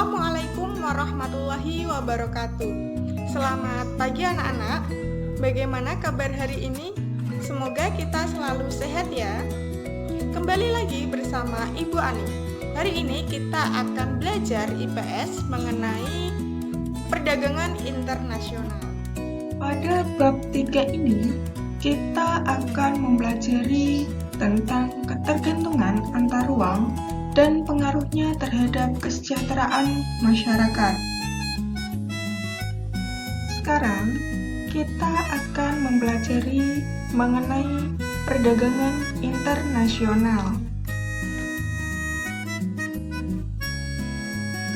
Assalamualaikum warahmatullahi wabarakatuh. Selamat pagi anak-anak. Bagaimana kabar hari ini? Semoga kita selalu sehat ya. Kembali lagi bersama Ibu Ani. Hari ini kita akan belajar IPS mengenai perdagangan internasional. Pada bab 3 ini, kita akan mempelajari tentang ketergantungan antar uang dan pengaruhnya terhadap kesejahteraan masyarakat. Sekarang, kita akan mempelajari mengenai perdagangan internasional.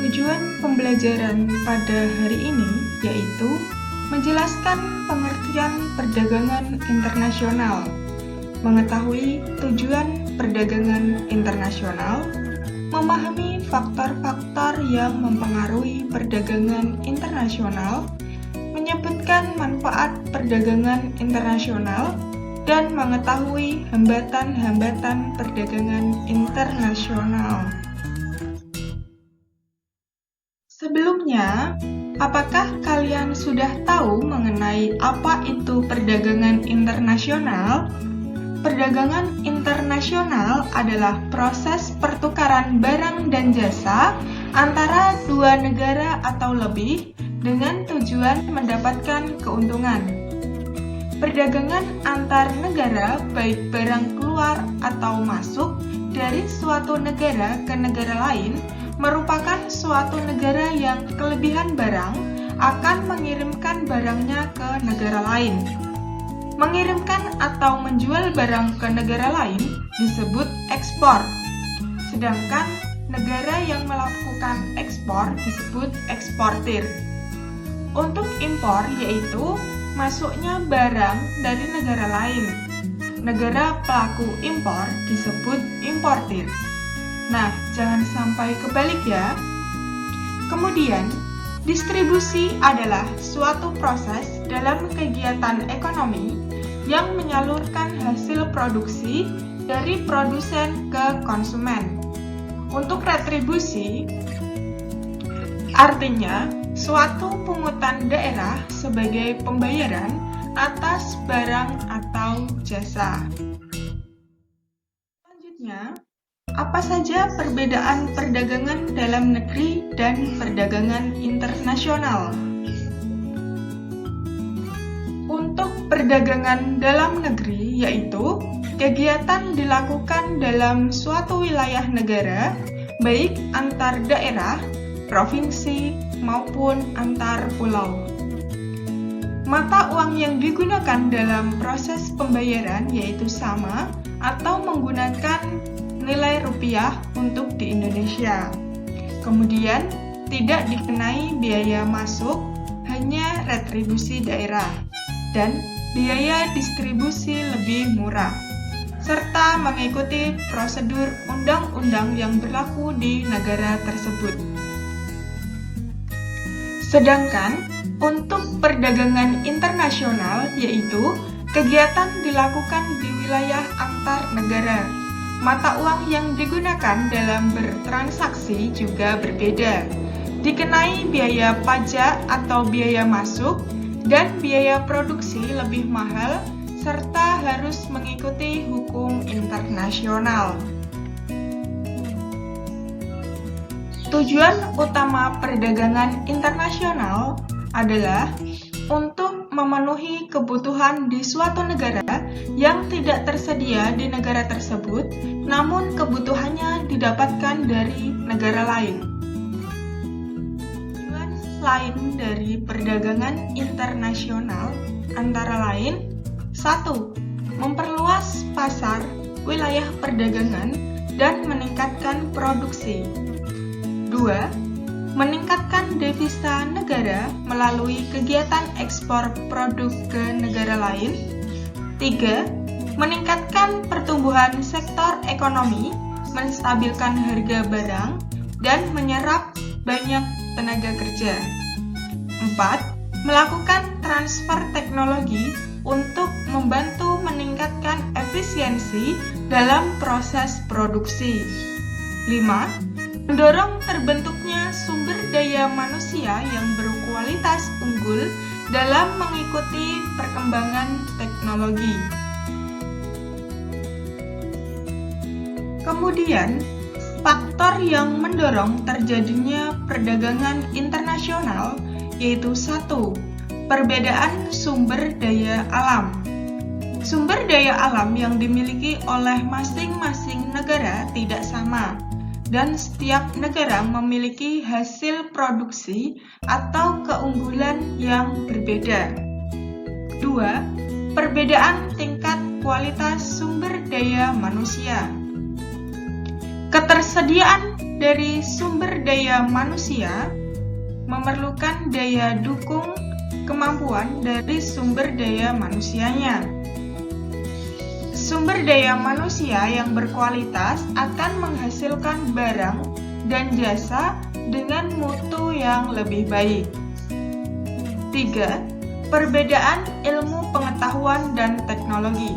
Tujuan pembelajaran pada hari ini yaitu menjelaskan pengertian perdagangan internasional, mengetahui tujuan perdagangan internasional, memahami faktor-faktor yang mempengaruhi perdagangan internasional, menyebutkan manfaat perdagangan internasional, dan mengetahui hambatan-hambatan perdagangan internasional. Sebelumnya, apakah kalian sudah tahu mengenai apa itu perdagangan internasional? Perdagangan internasional adalah proses pertukaran barang dan jasa antara dua negara atau lebih dengan tujuan mendapatkan keuntungan. Perdagangan antar negara, baik barang keluar atau masuk dari suatu negara ke negara lain, merupakan suatu negara yang kelebihan barang akan mengirimkan barangnya ke negara lain. Mengirimkan atau menjual barang ke negara lain disebut ekspor, sedangkan negara yang melakukan ekspor disebut eksportir. Untuk impor yaitu masuknya barang dari negara lain. Negara pelaku impor disebut importir. Nah, jangan sampai kebalik ya. Kemudian, distribusi adalah suatu proses dalam kegiatan ekonomi yang menyalurkan hasil produksi dari produsen ke konsumen. Untuk retribusi, artinya suatu pungutan daerah sebagai pembayaran atas barang atau jasa. Selanjutnya, apa saja perbedaan perdagangan dalam negeri dan perdagangan internasional? Untuk perdagangan dalam negeri, yaitu kegiatan dilakukan dalam suatu wilayah negara, baik antar daerah, provinsi, maupun antar pulau. Mata uang yang digunakan dalam proses pembayaran yaitu sama atau menggunakan nilai rupiah untuk di Indonesia. Kemudian, tidak dikenai biaya masuk, hanya retribusi daerah, dan biaya distribusi lebih murah, serta mengikuti prosedur undang-undang yang berlaku di negara tersebut. Sedangkan, untuk perdagangan internasional, yaitu kegiatan dilakukan di wilayah antar negara. Mata uang yang digunakan dalam bertransaksi juga berbeda. Dikenai biaya pajak atau biaya masuk dan biaya produksi lebih mahal serta harus mengikuti hukum internasional. Tujuan utama perdagangan internasional adalah untuk memenuhi kebutuhan di suatu negara yang tidak tersedia di negara tersebut, namun kebutuhannya didapatkan dari negara lain. Tujuan lain dari perdagangan internasional antara lain: 1. Memperluas pasar wilayah perdagangan dan meningkatkan produksi. 2. Meningkatkan devisa negara melalui kegiatan ekspor produk ke negara lain. 3. Meningkatkan pertumbuhan sektor ekonomi, menstabilkan harga barang, dan menyerap banyak tenaga kerja. 4. Melakukan transfer teknologi untuk membantu meningkatkan efisiensi dalam proses produksi. 5. Mendorong terbentuknya sumber daya manusia yang berkualitas unggul dalam mengikuti perkembangan teknologi. Kemudian, faktor yang mendorong terjadinya perdagangan internasional yaitu 1. Perbedaan sumber daya alam. Sumber daya alam yang dimiliki oleh masing-masing negara tidak sama, dan setiap negara memiliki hasil produksi atau keunggulan yang berbeda. 2. Perbedaan tingkat kualitas sumber daya manusia. Ketersediaan dari sumber daya manusia memerlukan daya dukung kemampuan dari sumber daya manusianya. Sumber daya manusia yang berkualitas akan menghasilkan barang dan jasa dengan mutu yang lebih baik. 3. Perbedaan ilmu pengetahuan dan teknologi.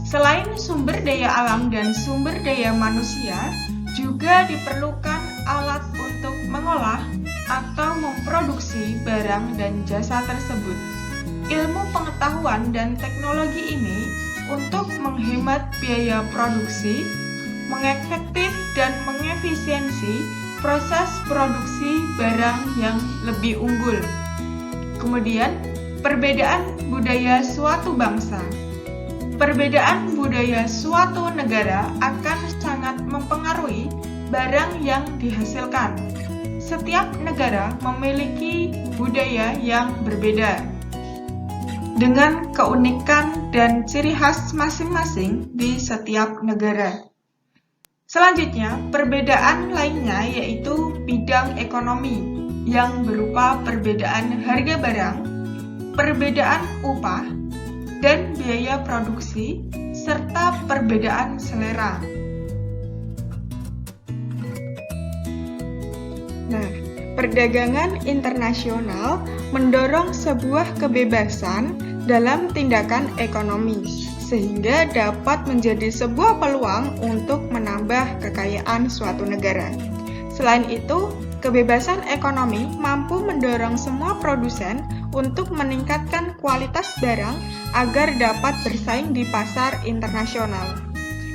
Selain sumber daya alam dan sumber daya manusia, juga diperlukan alat untuk mengolah atau memproduksi barang dan jasa tersebut. Ilmu pengetahuan dan teknologi ini untuk menghemat biaya produksi, mengefektif dan mengefisiensi proses produksi barang yang lebih unggul. Kemudian, perbedaan budaya suatu bangsa. Perbedaan budaya suatu negara akan sangat mempengaruhi barang yang dihasilkan. Setiap negara memiliki budaya yang berbeda, dengan keunikan dan ciri khas masing-masing di setiap negara. Selanjutnya, perbedaan lainnya yaitu bidang ekonomi yang berupa perbedaan harga barang, perbedaan upah, dan biaya produksi, serta perbedaan selera. Nah, perdagangan internasional mendorong sebuah kebebasan dalam tindakan ekonomi, sehingga dapat menjadi sebuah peluang untuk menambah kekayaan suatu negara. Selain itu, kebebasan ekonomi mampu mendorong semua produsen untuk meningkatkan kualitas barang agar dapat bersaing di pasar internasional.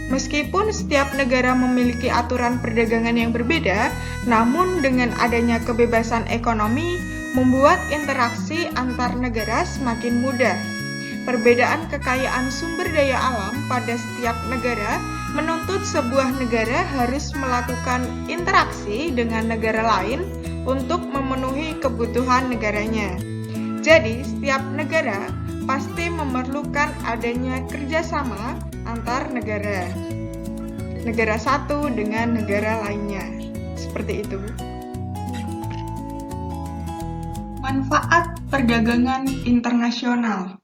Meskipun setiap negara memiliki aturan perdagangan yang berbeda, namun dengan adanya kebebasan ekonomi membuat interaksi antar negara semakin mudah. Perbedaan kekayaan sumber daya alam pada setiap negara menuntut sebuah negara harus melakukan interaksi dengan negara lain untuk memenuhi kebutuhan negaranya. Jadi, setiap negara pasti memerlukan adanya kerjasama antar negara. Negara satu dengan negara lainnya. Seperti itu. Manfaat perdagangan internasional.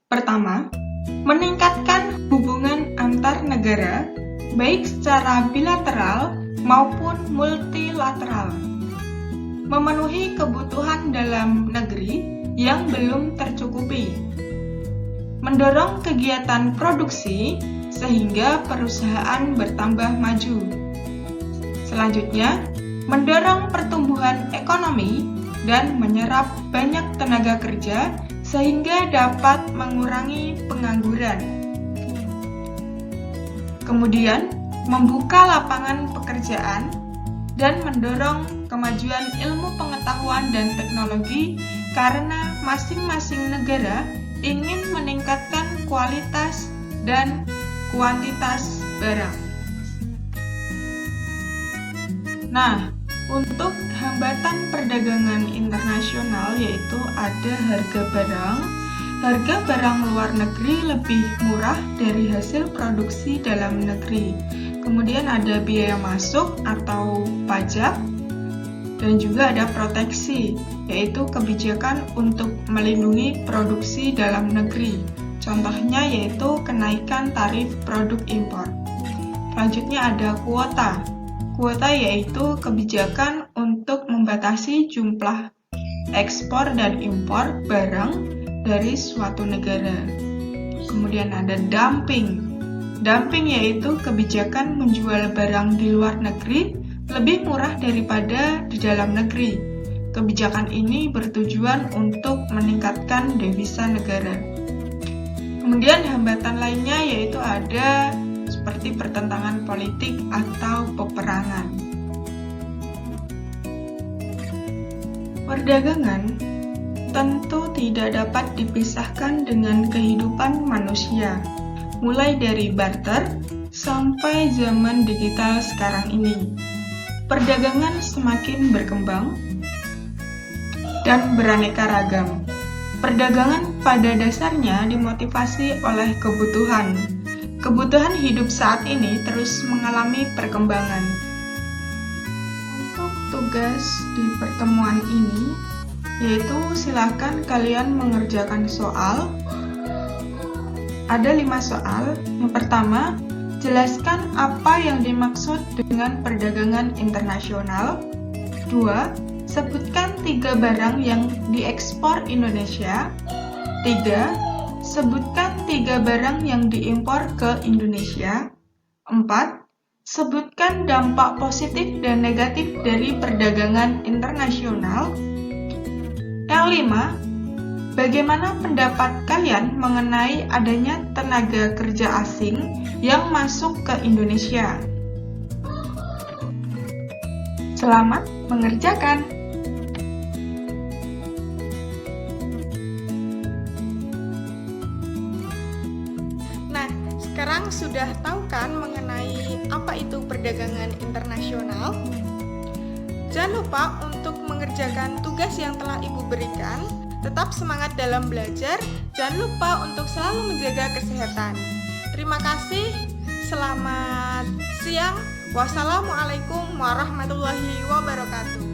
Pertama, meningkatkan hubungan antar negara, baik secara bilateral maupun multilateral. Memenuhi kebutuhan dalam negeri yang belum tercukupi. Mendorong kegiatan produksi sehingga perusahaan bertambah maju. Selanjutnya, mendorong pertumbuhan ekonomi dan menyerap banyak tenaga kerja sehingga dapat mengurangi pengangguran. Kemudian, membuka lapangan pekerjaan dan mendorong kemajuan ilmu pengetahuan dan teknologi karena masing-masing negara ingin meningkatkan kualitas dan kuantitas barang. Nah, untuk hambatan perdagangan internasional yaitu ada harga barang. Harga barang luar negeri lebih murah dari hasil produksi dalam negeri. Kemudian ada biaya masuk atau pajak, dan juga ada proteksi, yaitu kebijakan untuk melindungi produksi dalam negeri. Contohnya yaitu kenaikan tarif produk impor. Selanjutnya ada kuota. Kuota yaitu kebijakan untuk membatasi jumlah ekspor dan impor barang dari suatu negara. Kemudian ada dumping. Dumping yaitu kebijakan menjual barang di luar negeri lebih murah daripada di dalam negeri. Kebijakan ini bertujuan untuk meningkatkan devisa negara. Kemudian hambatan lainnya yaitu ada seperti pertentangan politik atau peperangan. Perdagangan tentu tidak dapat dipisahkan dengan kehidupan manusia, mulai dari barter sampai zaman digital sekarang ini. Perdagangan semakin berkembang dan beraneka ragam. Perdagangan pada dasarnya dimotivasi oleh kebutuhan. Kebutuhan hidup saat ini terus mengalami perkembangan. Untuk tugas di pertemuan ini, yaitu silakan kalian mengerjakan soal. Ada 5 soal. Yang pertama, jelaskan apa yang dimaksud dengan perdagangan internasional. 2. Sebutkan 3 barang yang diekspor Indonesia. 3. Sebutkan 3 barang yang diimpor ke Indonesia. 4. Sebutkan dampak positif dan negatif dari perdagangan internasional. Yang 5. Bagaimana pendapat kalian mengenai adanya tenaga kerja asing yang masuk ke Indonesia? Selamat mengerjakan! Nah, sekarang sudah tahu kan mengenai apa itu perdagangan internasional? Jangan lupa untuk mengerjakan tugas yang telah Ibu berikan. Tetap semangat dalam belajar. Jangan lupa untuk selalu menjaga kesehatan. Terima kasih. Selamat siang. Wassalamualaikum warahmatullahi wabarakatuh.